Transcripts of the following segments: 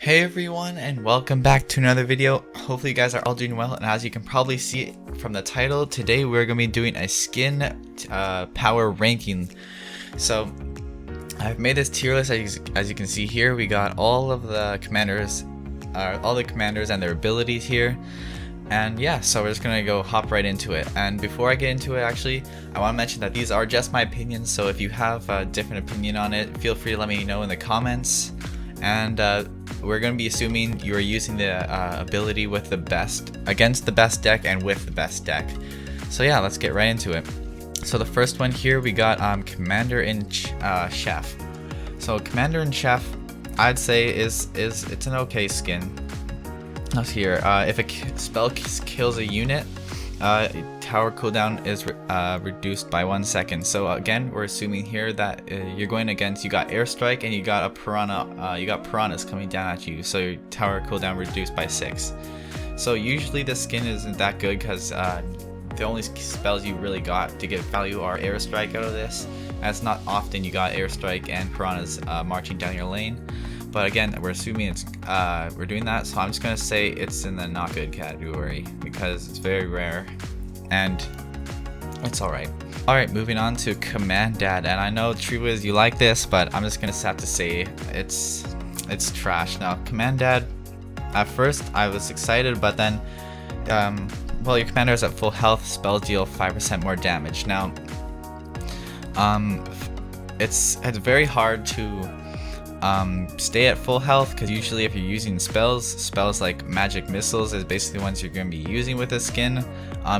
Hey everyone, and welcome back to another video. Hopefully you guys are all doing well, and as you can probably see from the title, today we're going to be doing a skin power ranking. So I've made this tier list. As you can see here, we got all the commanders and their abilities here. And yeah, so we're just gonna hop right into it. And before I get into it, actually, I want to mention that these are just my opinions, so if you have a different opinion on it, feel free to let me know in the comments. And we're going to be assuming you are using the ability with the best, against the best deck and with the best deck. So yeah, let's get right into it. So the first one here, we got Commander-in-Chief. So Commander-in-Chief, I'd say it's an okay skin. Let's hear. If a spell kills a unit, tower cooldown is reduced by 1 second. So again, we're assuming here that you're going against, you got airstrike and you got a piranha, you got piranhas coming down at you, so your tower cooldown reduced by 6. So usually the skin isn't that good because the only spells you really got to get value are airstrike out of this, and it's not often you got airstrike and piranhas marching down your lane. But again, we're assuming it's we're doing that, so I'm just gonna say it's in the not good category because it's very rare and it's alright. Alright, moving on to Commandad, and I know Treewiz, you like this, but I'm just gonna have to say it's trash. Now Commandad, at first I was excited, but then well, your commander is at full health, spells deal 5% more damage. Now it's very hard to stay at full health, because usually if you're using spells like magic missiles is basically the ones you're going to be using with this skin.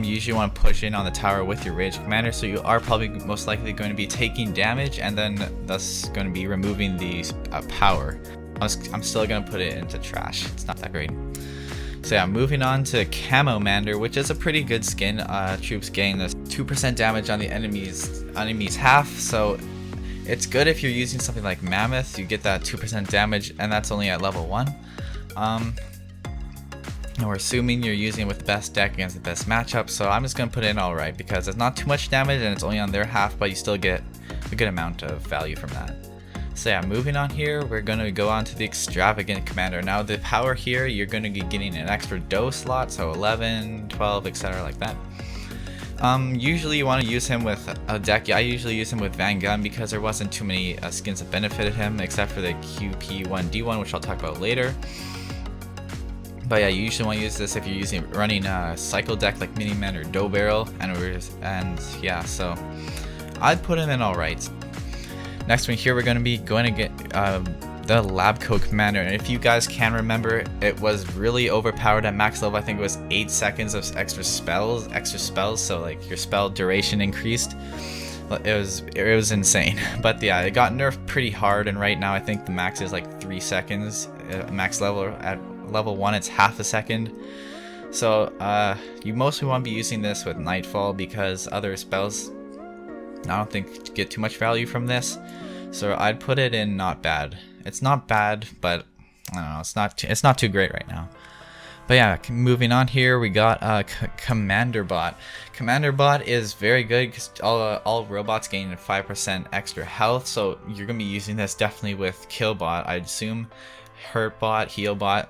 You usually want to push in on the tower with your rage commander, so you are probably most likely going to be taking damage and then thus going to be removing the power. I'm still going to put it into trash. It's not that great. So yeah, moving on to Camomander, which is a pretty good skin. Troops gain this 2% damage on the enemy's half, so it's good if you're using something like Mammoth. You get that 2% damage, and that's only at level 1. And we're assuming you're using it with the best deck against the best matchup, so I'm just going to put it in alright because it's not too much damage and it's only on their half, but you still get a good amount of value from that. So yeah, moving on here, we're going to go on to the Extravagant Commander. Now the power here, you're going to be getting an extra dose slot, so 11, 12, etc. like that. Usually you want to use him with a deck. I usually use him with Van Gun because there wasn't too many skins that benefited him except for the QP1D one, which I'll talk about later. But yeah, you usually want to use this if you're running a cycle deck like Miniman or Dough Barrel, and yeah, so I'd put him in alright. Next one here, we're going to be going to get the Lab Coat Commander, and if you guys can remember, it was really overpowered at max level. I think it was 8 seconds of extra spells, so like your spell duration increased. It was insane. But yeah, it got nerfed pretty hard, and right now I think the max is like 3 seconds max level. At level 1 it's half a second. So you mostly want to be using this with Nightfall because other spells I don't think get too much value from this. So I'd put it in not bad. It's not bad, but I don't know, it's not too great right now. But yeah, moving on here, we got Commanderbot. Commanderbot is very good because all robots gain 5% extra health, so you're gonna be using this definitely with Killbot, I'd assume, Hurtbot, Healbot,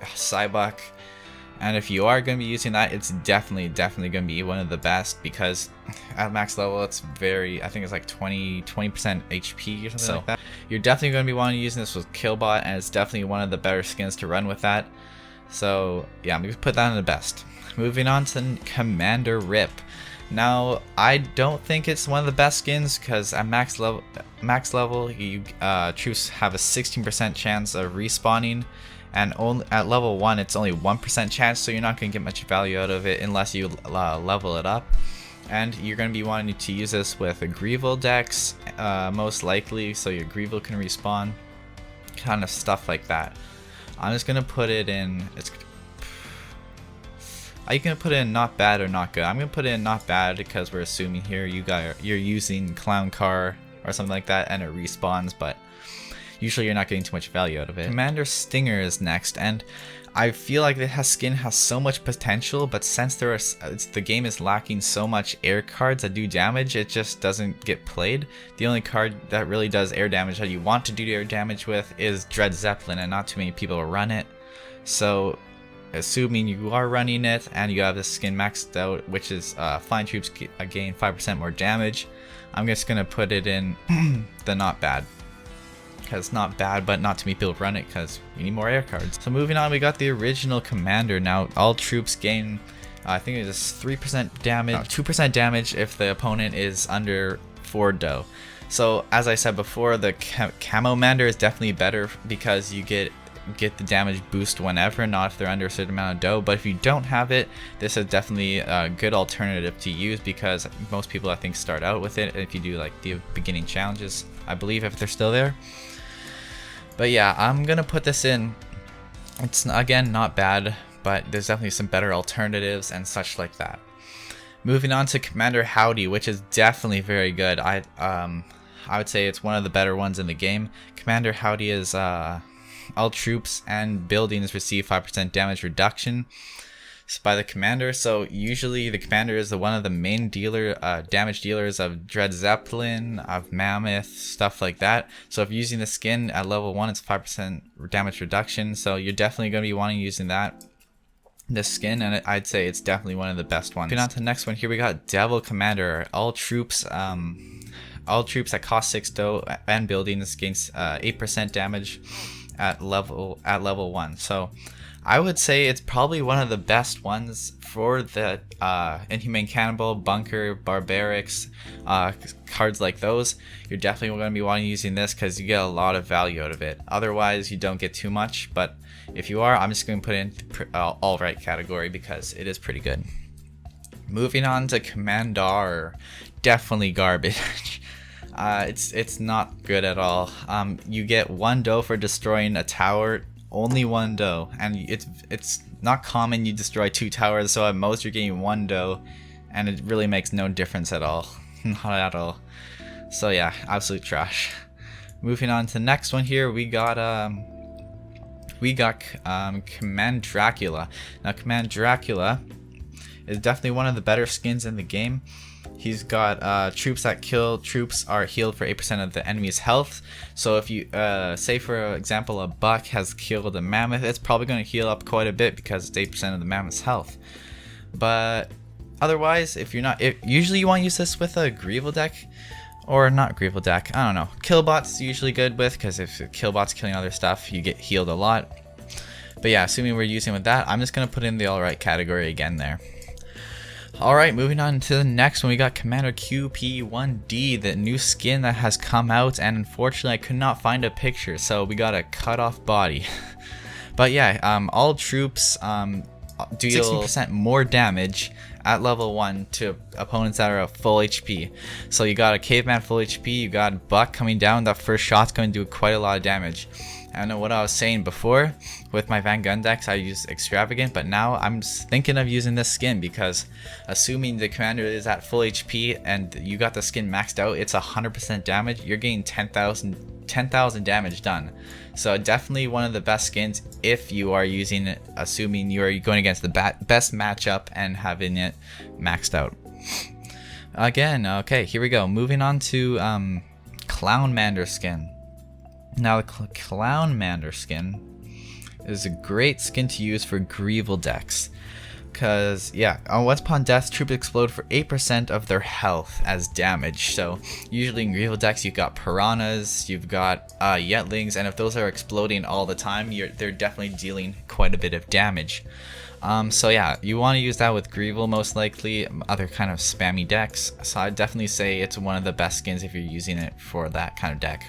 Psybuck. And if you are going to be using that, it's definitely going to be one of the best because at max level it's I think it's like 20% HP or something like that. You're definitely going to be wanting to use this with Killbot, and it's definitely one of the better skins to run with that. So yeah, I'm going to put that in the best. Moving on to Commander Rip. Now I don't think it's one of the best skins because at max level you troops have a 16% chance of respawning. And only at level 1 it's only 1% chance, so you're not going to get much value out of it unless you level it up. And you're going to be wanting to use this with a Greevil decks most likely, so your Greevil can respawn, kind of stuff like that. I'm just going to put it in, are you going to put it in not bad or not good? I'm going to put it in not bad because we're assuming here you're using Clown Car or something like that and it respawns, but usually you're not getting too much value out of it. Commander Stinger is next, and I feel like this skin has so much potential, but since the game is lacking so much air cards that do damage, it just doesn't get played. The only card that really does air damage that you want to do air damage with is Dread Zeppelin, and not too many people run it. So assuming you are running it and you have this skin maxed out, which is flying troops gain 5% more damage, I'm just gonna put it in the not bad. Because it's not bad, but not too many people run it because we need more air cards. So moving on, we got the original Commander. Now all troops gain, I think it's 3% damage, 2% damage if the opponent is under 4 dough. So as I said before, the Camo Mander is definitely better because you get the damage boost whenever, not if they're under a certain amount of dough. But if you don't have it, this is definitely a good alternative to use because most people I think start out with it if you do like the beginning challenges, I believe, if they're still there. But yeah, I'm gonna put this in. It's again not bad, but there's definitely some better alternatives and such like that. Moving on to Commander Howdy, which is definitely very good. I would say it's one of the better ones in the game. Commander Howdy is all troops and buildings receive 5% damage reduction by the commander. So usually the commander is one of the main damage dealers of Dread Zeppelin, of Mammoth, stuff like that. So if you're using the skin at level 1, it's 5% damage reduction. So you're definitely going to be wanting using this skin, and I'd say it's definitely one of the best ones. Moving on to the next one, here we got Devil Commander. All troops that cost 6 dough and buildings gain 8% damage at level 1. So I would say it's probably one of the best ones for the Inhumane Cannibal, Bunker, Barbarics, cards like those. You're definitely going to be wanting using this because you get a lot of value out of it. Otherwise, you don't get too much, but if you are, I'm just going to put it in alright category because it is pretty good. Moving on to Commander, definitely garbage. It's not good at all. You get 1 dough for destroying a tower, only 1 dough, and it's not common you destroy 2 towers, so at most you're getting 1 dough, and it really makes no difference at all. Not at all. So yeah, absolute trash. Moving on to the next one here, we got Command Dracula. Now Command Dracula is definitely one of the better skins in the game. He's got troops that kill troops are healed for 8% of the enemy's health. So if you say for example a buck has killed a mammoth, it's probably going to heal up quite a bit because it's 8% of the mammoth's health. But otherwise, if usually you want to use this with a Greevil deck, or not Greevil deck, I don't know. Killbot's usually good with, because if Killbot's killing other stuff, you get healed a lot. But yeah, assuming we're using with that, I'm just going to put in the alright category again there. Alright, moving on to the next one, we got Commando PQ1D, the new skin that has come out, and unfortunately I could not find a picture, so we got a cut off body. But yeah, all troops deal 60% more damage at level 1 to opponents that are at full HP. So you got a caveman full HP, you got Buck coming down, that first shot's going to do quite a lot of damage. I know what I was saying before, with my Van Gun decks I use Extravagant, but now I'm thinking of using this skin because assuming the commander is at full HP and you got the skin maxed out, it's 100% damage, you're getting 10,000 damage done. So definitely one of the best skins if you are using it, assuming you are going against the best matchup and having it maxed out. Again, okay, here we go. Moving on to Clown Manderskin. Now the Clown Manderskin is a great skin to use for Greevil decks. Because, yeah, once upon death, troops explode for 8% of their health as damage. So, usually in Greevil decks, you've got Piranhas, you've got Yetlings, and if those are exploding all the time, they're definitely dealing quite a bit of damage. So yeah, you want to use that with Greevil most likely, other kind of spammy decks. So I'd definitely say it's one of the best skins if you're using it for that kind of deck.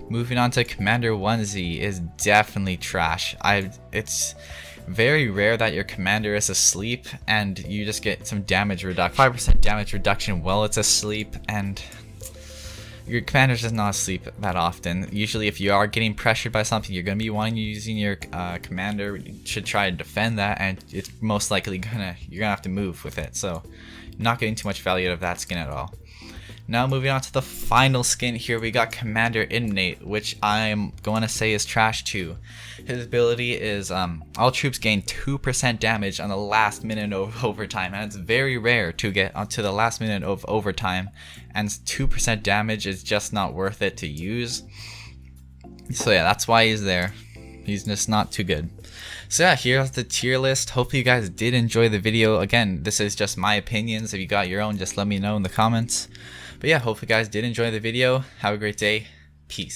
Moving on to Commander Onesie is definitely trash. It's very rare that your commander is asleep and you just get some damage reduction, 5% damage reduction while it's asleep, and your commander's just not asleep that often. Usually if you are getting pressured by something, you're going to be wanting using your commander. You should try to defend that, and it's most likely you're gonna have to move with it, so not getting too much value out of that skin at all. Now moving on to the final skin here, we got Commander Innate, which I'm going to say is trash too. His ability is all troops gain 2% damage on the last minute of overtime, and it's very rare to get onto the last minute of overtime, and 2% damage is just not worth it to use. So yeah, that's why he's there. He's just not too good. So yeah, here's the tier list. Hopefully you guys did enjoy the video. Again, this is just my opinions. If you got your own, just let me know in the comments. But yeah, hopefully you guys did enjoy the video. Have a great day. Peace.